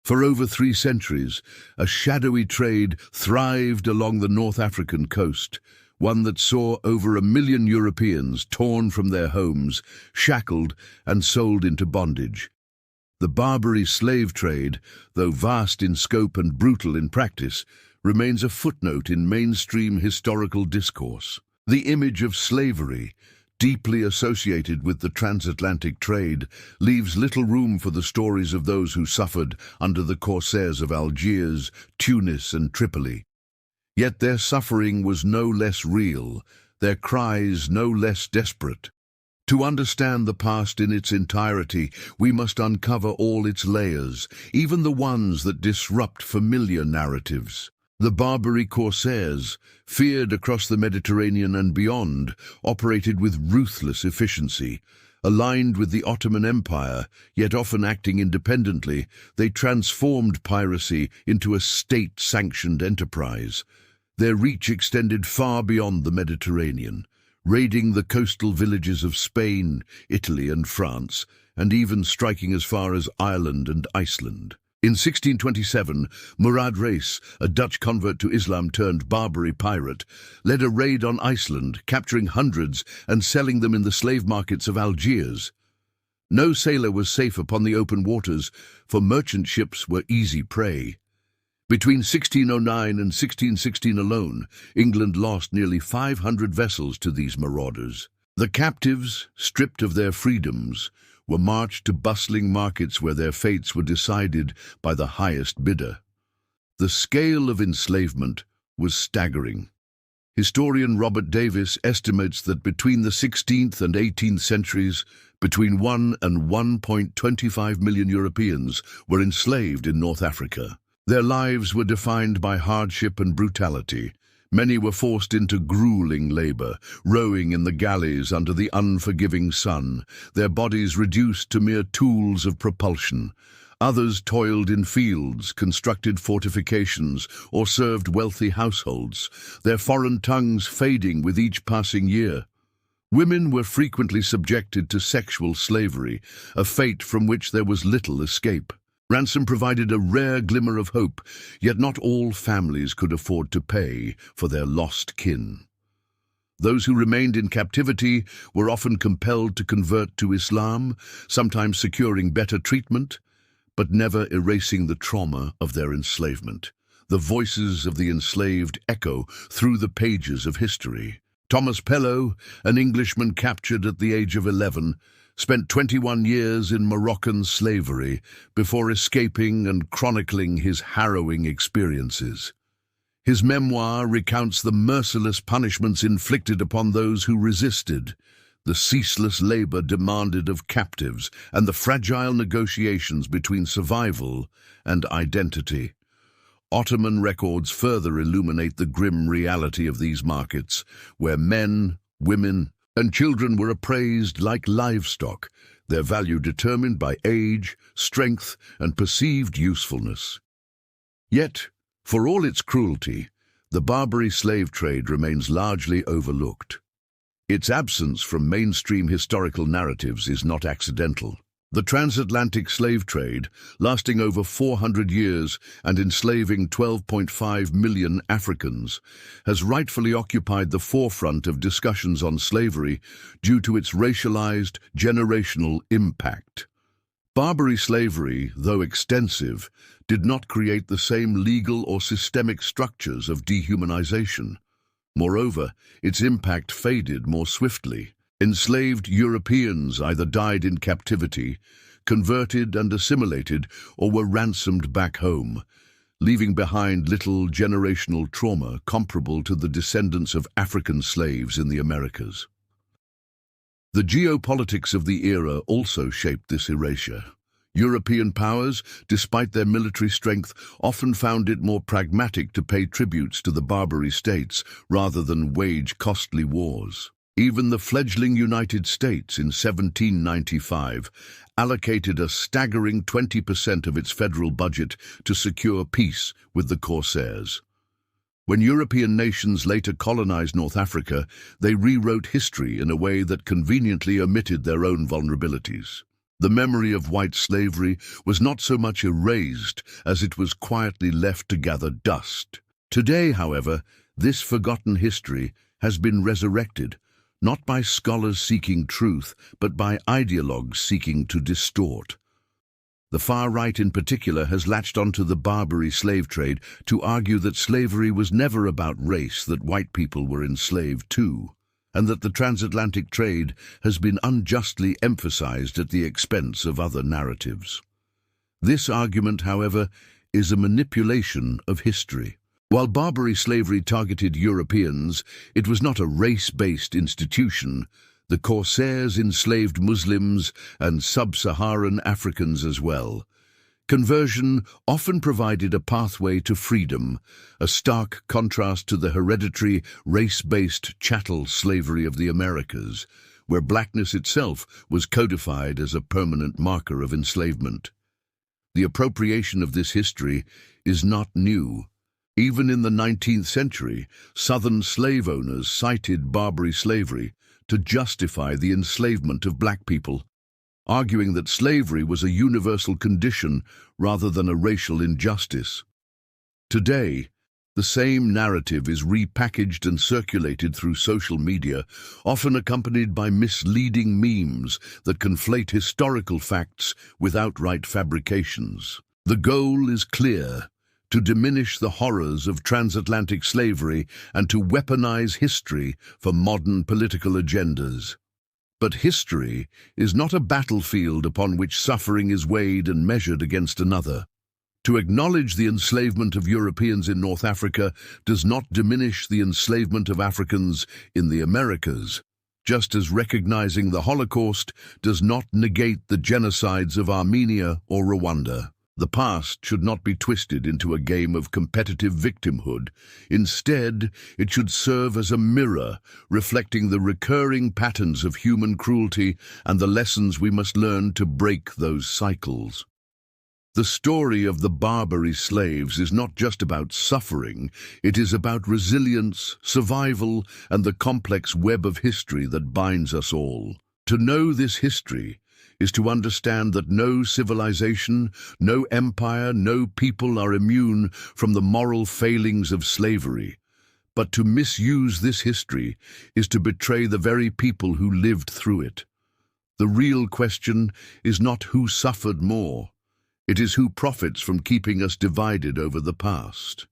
For over 3 centuries, a shadowy trade thrived along the North African coast, one that saw over 1 million Europeans torn from their homes, shackled and sold into bondage. The Barbary slave trade, though vast in scope and brutal in practice, remains a footnote in mainstream historical discourse. The image of slavery, deeply associated with the transatlantic trade, leaves little room for the stories of those who suffered under the Corsairs of Algiers, Tunis and Tripoli. Yet their suffering was no less real, their cries no less desperate. To understand the past in its entirety, we must uncover all its layers, even the ones that disrupt familiar narratives. The Barbary Corsairs, feared across the Mediterranean and beyond, operated with ruthless efficiency. Aligned with the Ottoman Empire, yet often acting independently, they transformed piracy into a state-sanctioned enterprise. Their reach extended far beyond the Mediterranean, raiding the coastal villages of Spain, Italy and France, and even striking as far as Ireland and Iceland. In 1627, Murad Reis, a Dutch convert to Islam turned Barbary pirate, led a raid on Iceland, capturing hundreds and selling them in the slave markets of Algiers. No sailor was safe upon the open waters, for merchant ships were easy prey. Between 1609 and 1616 alone, England lost nearly 500 vessels to these marauders. The captives, stripped of their freedoms, were marched to bustling markets where their fates were decided by the highest bidder. The scale of enslavement was staggering. Historian Robert Davis estimates that between the 16th and 18th centuries, between 1 and 1.25 million Europeans were enslaved in North Africa. Their lives were defined by hardship and brutality. Many were forced into grueling labor, rowing in the galleys under the unforgiving sun, their bodies reduced to mere tools of propulsion. Others toiled in fields, constructed fortifications, or served wealthy households, their foreign tongues fading with each passing year. Women were frequently subjected to sexual slavery, a fate from which there was little escape. Ransom provided a rare glimmer of hope, yet not all families could afford to pay for their lost kin. Those who remained in captivity were often compelled to convert to Islam, sometimes securing better treatment, but never erasing the trauma of their enslavement. The voices of the enslaved echo through the pages of history. Thomas Pellow, an Englishman captured at the age of 11, spent 21 years in Moroccan slavery before escaping and chronicling his harrowing experiences. His memoir recounts the merciless punishments inflicted upon those who resisted, the ceaseless labor demanded of captives, and the fragile negotiations between survival and identity. Ottoman records further illuminate the grim reality of these markets, where men, women, and children were appraised like livestock, their value determined by age, strength, and perceived usefulness. Yet, for all its cruelty, the Barbary slave trade remains largely overlooked. Its absence from mainstream historical narratives is not accidental. The transatlantic slave trade, lasting over 400 years and enslaving 12.5 million Africans, has rightfully occupied the forefront of discussions on slavery due to its racialized, generational impact. Barbary slavery, though extensive, did not create the same legal or systemic structures of dehumanization. Moreover, its impact faded more swiftly. Enslaved Europeans either died in captivity, converted and assimilated, or were ransomed back home, leaving behind little generational trauma comparable to the descendants of African slaves in the Americas. The geopolitics of the era also shaped this erasure. European powers, despite their military strength, often found it more pragmatic to pay tributes to the Barbary states rather than wage costly wars. Even the fledgling United States in 1795 allocated a staggering 20% of its federal budget to secure peace with the Corsairs. When European nations later colonized North Africa, they rewrote history in a way that conveniently omitted their own vulnerabilities. The memory of white slavery was not so much erased as it was quietly left to gather dust. Today, however, this forgotten history has been resurrected, not by scholars seeking truth, but by ideologues seeking to distort. The far right in particular has latched onto the Barbary slave trade to argue that slavery was never about race, that white people were enslaved too, and that the transatlantic trade has been unjustly emphasized at the expense of other narratives. This argument, however, is a manipulation of history. While Barbary slavery targeted Europeans, it was not a race-based institution. The Corsairs enslaved Muslims and sub-Saharan Africans as well. Conversion often provided a pathway to freedom, a stark contrast to the hereditary, race-based chattel slavery of the Americas, where blackness itself was codified as a permanent marker of enslavement. The appropriation of this history is not new. Even in the 19th century, Southern slave owners cited Barbary slavery to justify the enslavement of black people, arguing that slavery was a universal condition rather than a racial injustice. Today, the same narrative is repackaged and circulated through social media, often accompanied by misleading memes that conflate historical facts with outright fabrications. The goal is clear: to diminish the horrors of transatlantic slavery and to weaponize history for modern political agendas. But history is not a battlefield upon which suffering is weighed and measured against another. To acknowledge the enslavement of Europeans in North Africa does not diminish the enslavement of Africans in the Americas, just as recognizing the Holocaust does not negate the genocides of Armenia or Rwanda. The past should not be twisted into a game of competitive victimhood. Instead, it should serve as a mirror, reflecting the recurring patterns of human cruelty and the lessons we must learn to break those cycles. The story of the Barbary slaves is not just about suffering, it is about resilience, survival, and the complex web of history that binds us all. To know this history is to understand that no civilization, no empire, no people are immune from the moral failings of slavery. But to misuse this history is to betray the very people who lived through it. The real question is not who suffered more. It is who profits from keeping us divided over the past.